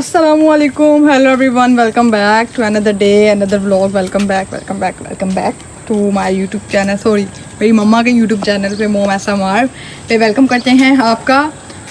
Assalamualaikum, hello everyone, welcome back to another day, another vlog. Welcome back to my YouTube channel. Sorry, मेरी मम्मा के YouTube channel पे मोम SMR पे welcome करते हैं आपका।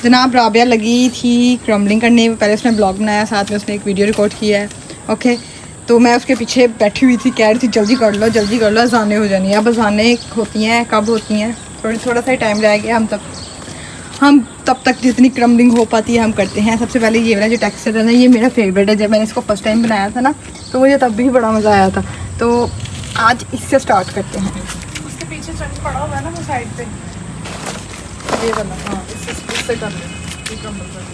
जनाब राबिया लगी थी क्रम्बलिंग करने, पहले उसने ब्लॉग बनाया, साथ में उसने एक वीडियो रिकॉर्ड किया है। ओके, तो मैं उसके पीछे बैठी हुई थी, कह रही थी जल्दी कर लो, अजानें हो जानी है। अब अजानें होती हैं, कब होती हैं? थोड़ा सा ही टाइम रह गया, हम तब तक जितनी क्रम्बलिंग हो पाती है हम करते हैं। सबसे पहले ये वाला जो टेक्सचर है ना, ये मेरा फेवरेट है। जब मैंने इसको फर्स्ट टाइम बनाया था ना, तो मुझे तब भी बड़ा मज़ा आया था। तो आज इससे स्टार्ट करते हैं। उसके पीछे चंक पड़ा हुआ है ना वो साइड पे, ये वाला, हाँ, इससे कर ले, ये क्रम्बल कर ले।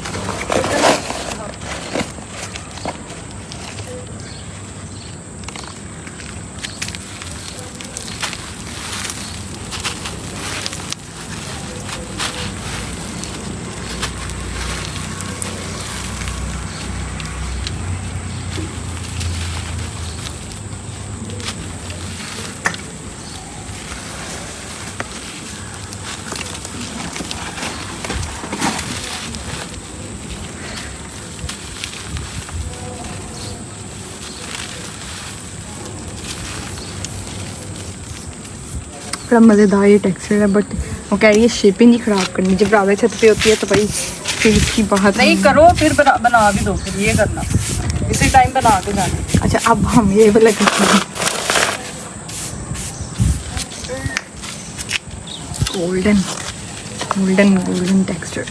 बड़ा मज़ेदार ये टेक्सचर है, बट वो कह रही है शेपिंग नहीं ख़राब करनी। जब रावे छत पे होती है तो भाई फिर इसकी बात नहीं करो, फिर बना भी दो, फिर ये करना, इसी टाइम बना के जाना। अच्छा, अब हम ये वाला करते हैं, गोल्डन टेक्सचर।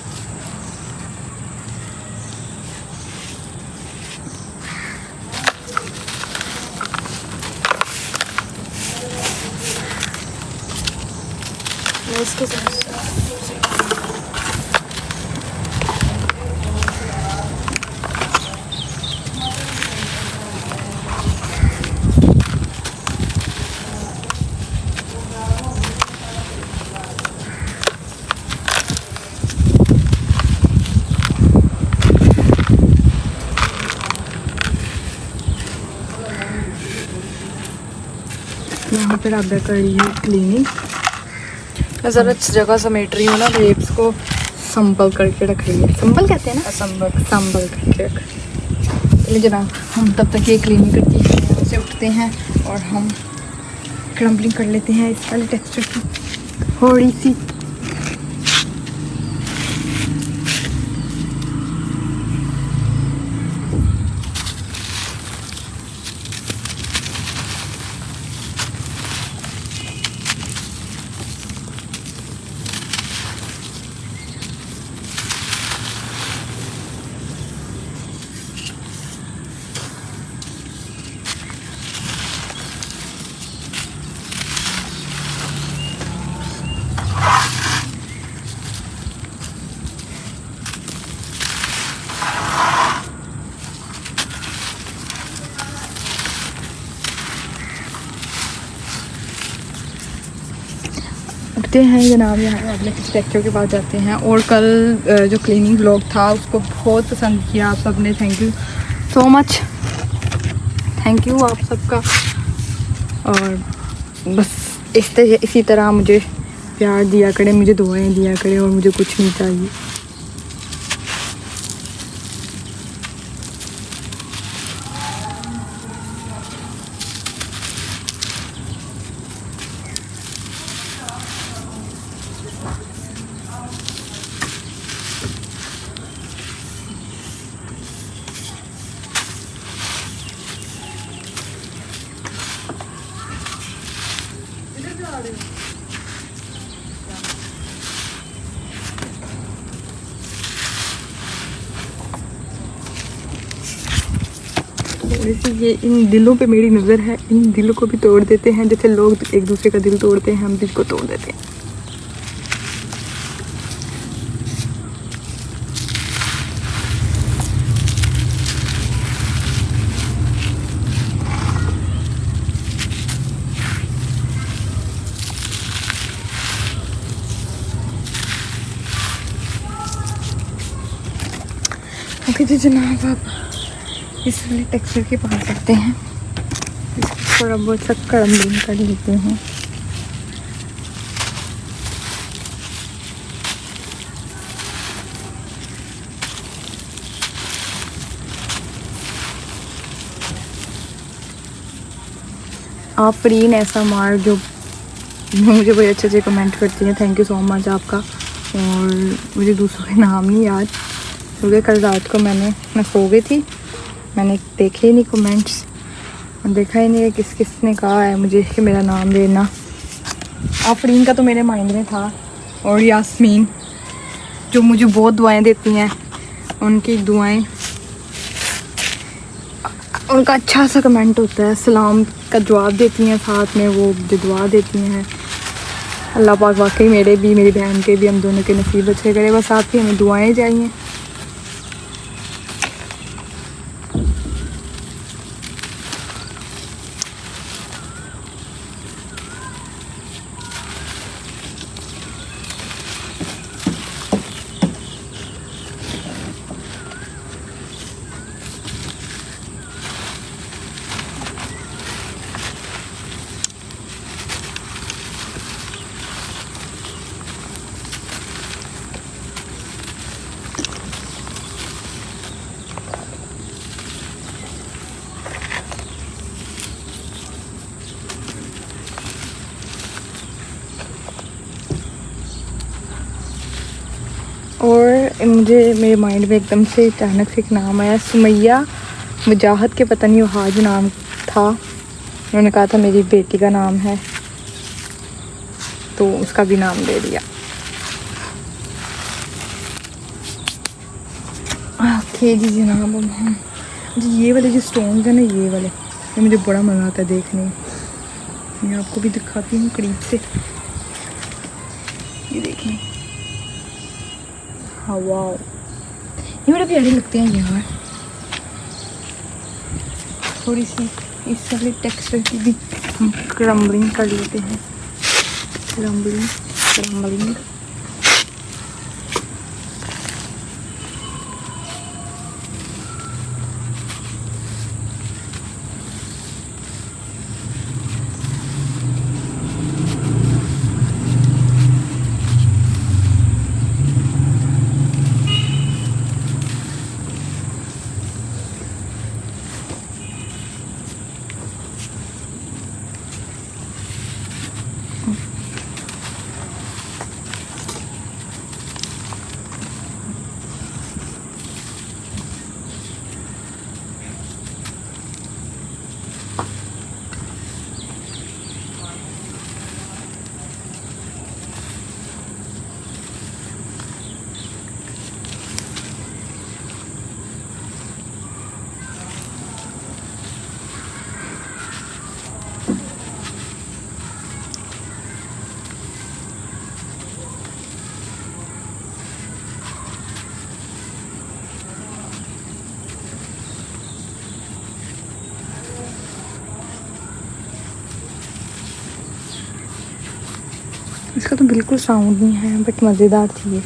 इसके साथ यहाँ पर आप कर रही है क्लीनिंग। मैं ज़रा जगह समेट रही हूँ ना, ग्रेप्स को संभल करके रख रही है। संभल कहते हैं ना, संभल करके रख। चलिए जनाब, हम तब तक ये क्लीनिंग करती हैं, से उठते हैं और हम क्रम्बलिंग कर लेते हैं इस वाले टेक्सचर की थोड़ी सी। उठते हैं जनाब, यहाँ अगले टेक्सचर के पास जाते हैं। और कल जो क्लीनिंग व्लॉग था उसको बहुत पसंद किया आप सब ने, thank you so much, thank you आप सबका। और बस इसी तरह मुझे प्यार दिया करें, मुझे दुआएं दिया करें, और मुझे कुछ नहीं चाहिए। वैसे ये इन दिलों पे मेरी नज़र है, इन दिलों को भी तोड़ देते हैं। जैसे लोग एक दूसरे का दिल तोड़ते हैं, हम दिल को तोड़ देते हैं। ओके जी जनाब, आप इस वाले टेक्सचर के पास सकते हैं, थोड़ा बहुत सा क्रम्बलिंग कर लेते हैं। आफरीन ऐसा मार जो मुझे बड़े अच्छे अच्छे कमेंट करती हैं, थैंक यू सो मच आपका। और मुझे दूसरों के नाम नहीं याद क्योंकि कल रात को मैं सो गई थी, मैंने देखे ही नहीं कमेंट्स, देखा ही नहीं है किसने कहा है मुझे कि मेरा नाम देना। आफरीन का तो मेरे माइंड में था, और यास्मीन जो मुझे बहुत दुआएं देती हैं, उनकी दुआएं, उनका अच्छा सा कमेंट होता है, सलाम का जवाब देती हैं, साथ में वो मुझे दुआ देती हैं। अल्लाह पाक वाकई मेरे भी, मेरी बहन के भी, हम दोनों के नसीब अच्छे करे, बस आपकी हमें दुआएं चाहिए। और मुझे मेरे माइंड में एकदम से अचानक से एक नाम आया, सुमैया मुजाहद के, पता नहीं वो हाज नाम था, उन्होंने कहा था मेरी बेटी का नाम है, तो उसका भी नाम दे दिया। ओके जी जनाब, जी ये वाले जो स्टोन्स हैं ना, ये वाले, ये मुझे बड़ा मज़ा आता है देखने में। मैं आपको भी दिखाती हूँ करीब से, ये देखिए। हाँ वाह, ये बड़े प्यारे लगते हैं यार। थोड़ी सी इस वाले टेक्सचर की भी हम क्रम्बलिंग कर लेते हैं, क्रम्बलिंग। इसका तो बिल्कुल साउंड नहीं है, बट मज़ेदार थी ये।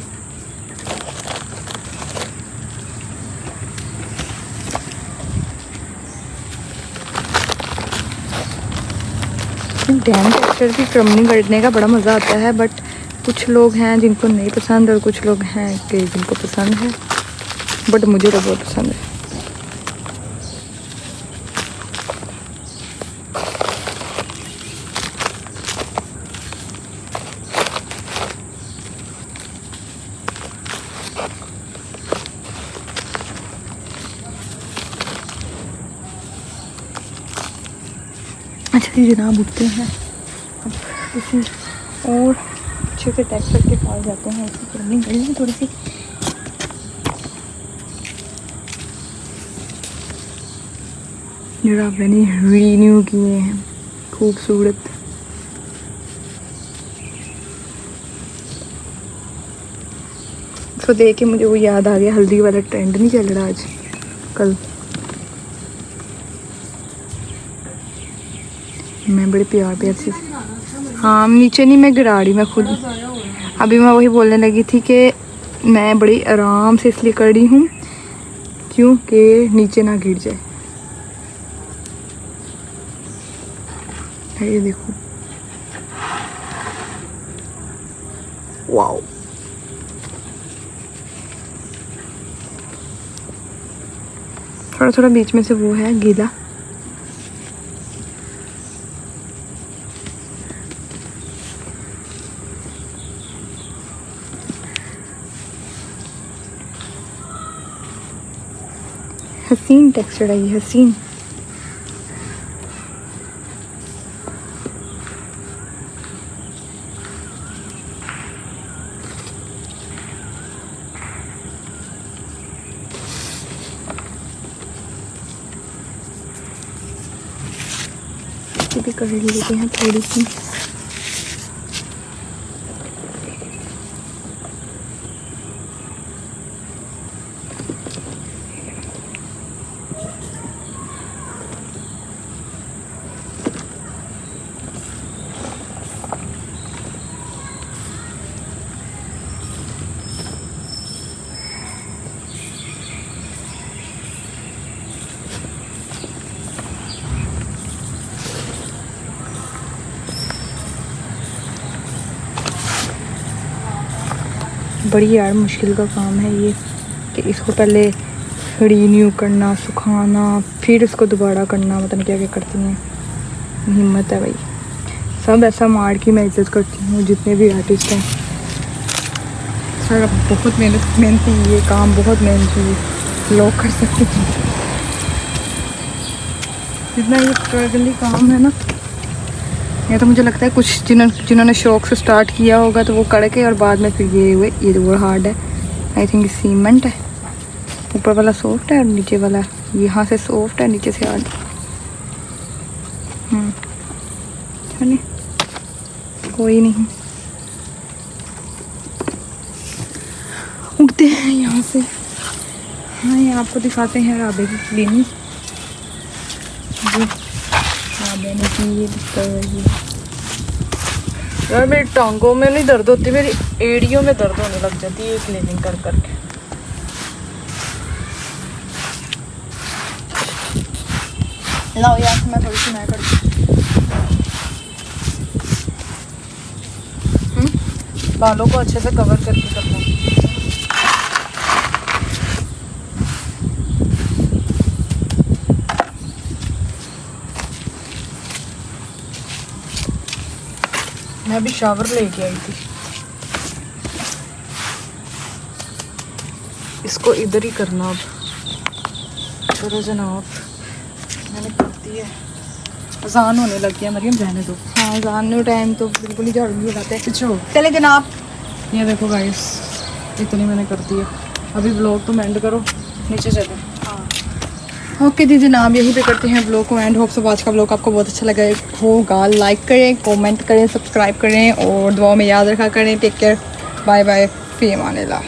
डैम टेक्सचर की क्रम्बलिंग करने का बड़ा मज़ा आता है, बट कुछ लोग हैं जिनको नहीं पसंद और कुछ लोग हैं कि जिनको पसंद है, बट मुझे तो बहुत पसंद है। अच्छा जी जनाब, उठते हैं अब किसी और अच्छे से टेक्सचर के पास जाते हैं, उसकी क्रम्बलिंग करेंगे थोड़ी सी। जरा मैंने रीन्यू किए हैं, खूबसूरत। इसको देख के मुझे वो याद आ गया, हल्दी वाला ट्रेंड नहीं चल रहा आज कल, मैं बड़े प्यार से, हाँ नीचे नहीं मैं गिरा रही, मैं खुद अभी मैं वही बोलने लगी थी कि मैं बड़ी आराम से इसलिए कर रही हूँ क्योंकि नीचे ना गिर जाए। ये देखो, वाओ, थोड़ा थोड़ा बीच में से वो है गीला। हसीन टेक्सचर है ये, हसीन। ये भी कर लेते हैं थोड़ी सी। बड़ी यार मुश्किल का काम है ये कि इसको पहले रीन्यू करना, सुखाना, फिर इसको दोबारा करना, पता नहीं क्या क्या करती हैं। हिम्मत है भाई। सब ऐसा मार की मैं इज्जत करती हूँ जितने भी आर्टिस्ट हैं। सर बहुत मेहनती ये काम, बहुत मेहनती लोग कर सकते हैं। जितना ये स्ट्रगली काम है ना, या तो मुझे लगता है कुछ जिन्होंने शौक से स्टार्ट किया होगा तो वो करके और बाद में फिर ये हुए। ये वो हार्ड है, आई थिंक सीमेंट है। ऊपर वाला सॉफ्ट है और नीचे वाला यहाँ से सॉफ्ट है, नीचे से हार्ड। चलिए कोई नहीं, उठते हैं यहाँ से। हाँ, ये आपको दिखाते हैं राबे की क्लिनिक। राबे ने की ये दिक्कत है। यार मेरी टांगों में नहीं दर्द होती, मेरी एड़ियों में दर्द होने लग जाती है क्लीनिंग कर करके। लाओ यार, मैं थोड़ी सी मैं करती हूँ। बालों को अच्छे से कवर करके करना। मैं अभी शावर लेके आई थी। इसको इधर ही करना अब। करो जनाब, मैंने कर दी है। अजान होने लग गया मरियम, रहने दो। हाँ, जाने टाइम तो बिल्कुल ही झाड़ू नहीं लगाते। पिछो चले जनाब। ये देखो गाइस, इतनी मैंने कर दी है। अभी ब्लॉग तो एंड करो, नीचे चलो। हाँ ओके जी जनाब, यहीं पे करते हैं ब्लॉग को एंड। होप सो आज का ब्लॉग आपको बहुत अच्छा लगा होगा। लाइक करें, कमेंट करें, सब्सक्राइब करें और दुआ में याद रखा करें। टेक केयर, बाय बाय, फी अमान अल्लाह।